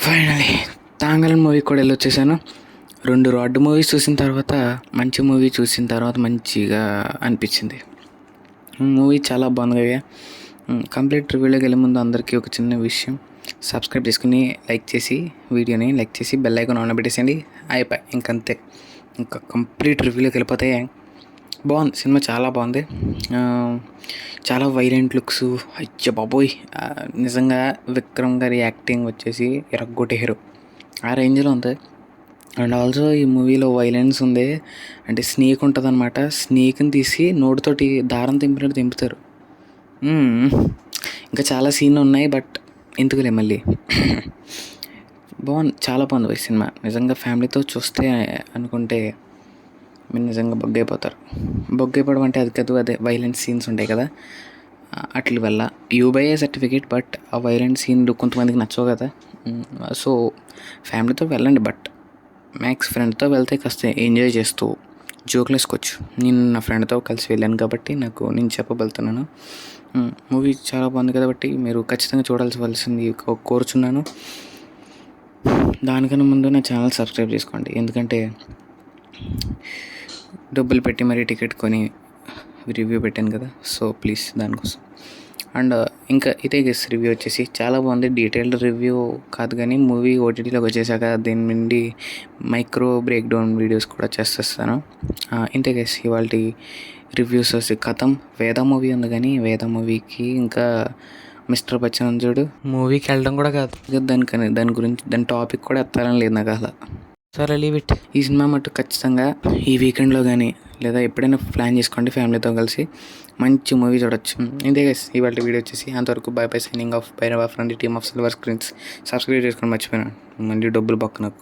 Finally Thangal movie కూడా వెళ్ళొచ్చేసాను. 2 rod movies చూసిన తర్వాత మంచి మూవీ చూసిన తర్వాత మంచిగా అనిపించింది. మూవీ చాలా బాగుంది. కంప్లీట్ రివ్యూలోకి వెళ్ళే ముందు అందరికీ ఒక చిన్న విషయం, సబ్స్క్రైబ్ చేసుకుని వీడియోని లైక్ చేసి బెల్ ఐకాన్ ఆన్ పెట్టేసేయండి. అయిపోయి ఇంకంతే, ఇంకా కంప్లీట్ రివ్యూలోకి వెళ్ళిపోతే బాగుంది. సినిమా చాలా బాగుంది. చాలా వైలెంట్ లుక్స్, అయ్య బాబోయ్, నిజంగా విక్రమ్ గారి యాక్టింగ్ వచ్చేసి ఎరగొట్టేరు ఆ రేంజ్లో ఉంది. అండ్ ఆల్సో ఈ మూవీలో వైలెన్స్ ఉంది. అంటే స్నేక్ ఉంటుంది అనమాట, స్నేక్ని తీసి నోటితోటి దారం తెంపినట్టు తెంపుతారు. ఇంకా చాలా సీన్లు ఉన్నాయి, బట్ ఎందుకులే మళ్ళీ. బాగుంది, చాలా బాగుంది సినిమా. నిజంగా ఫ్యామిలీతో చూస్తే అనుకుంటే మీరు నిజంగా బొగ్గైపోవడం అంటే అది కాదు, అదే వైలెంట్ సీన్స్ ఉంటాయి కదా, అట్ల వల్ల యూబైఏ సర్టిఫికేట్. బట్ ఆ వైలెంట్ సీన్లు కొంతమందికి నచ్చవు కదా, సో ఫ్యామిలీతో వెళ్ళండి. బట్ మ్యాక్స్ ఫ్రెండ్తో వెళ్తే కాస్త ఎంజాయ్ చేస్తూ జోకులు వేసుకోవచ్చు. నేను నా ఫ్రెండ్తో కలిసి వెళ్ళాను కాబట్టి నేను చెప్పగలుగుతున్నాను. మూవీ చాలా బాగుంది కాబట్టి మీరు ఖచ్చితంగా చూడాల్సింది కోరుచున్నాను. దానికన్నా ముందు నా ఛానల్ సబ్స్క్రైబ్ చేసుకోండి, ఎందుకంటే డబ్బులు పెట్టి మరీ టికెట్ కొని రివ్యూ పెట్టాను కదా, సో ప్లీజ్ దానికోసం. అండ్ ఇంకా ఇదే రివ్యూ వచ్చేసి చాలా బాగుంది. డీటెయిల్డ్ రివ్యూ కాదు కానీ మూవీ ఓటీటీలోకి వచ్చేసాక దీని నుండి మైక్రో బ్రేక్ డౌన్ వీడియోస్ కూడా చేసేస్తాను. ఇంతే గైస్ ఇవాళ రివ్యూస్ వచ్చి కథం. వేద మూవీ ఉంది కానీ వేద మూవీకి ఇంకా మిస్టర్ బచ్చన్ చూడు మూవీకి వెళ్ళడం కూడా కాదు, దాని టాపిక్ కూడా ఎత్తాలని లేదు నాకు అసలు. సరే లీవ్ ఇట్. ఈ సినిమా మటు ఖచ్చితంగా ఈ వీకెండ్లో కానీ లేదా ఎప్పుడైనా ప్లాన్ చేసుకోండి, ఫ్యామిలీతో కలిసి మంచి మూవీ చూడొచ్చు. ఇంతే గైస్ ఇవాళ వీడియో వచ్చేసి అంతవరకు. By by, signing off. Bhairava friend team of silver screens. Subscribe చేసుకొని మర్చిపోయినా, మళ్ళీ డబ్బులు పక్క నాకు.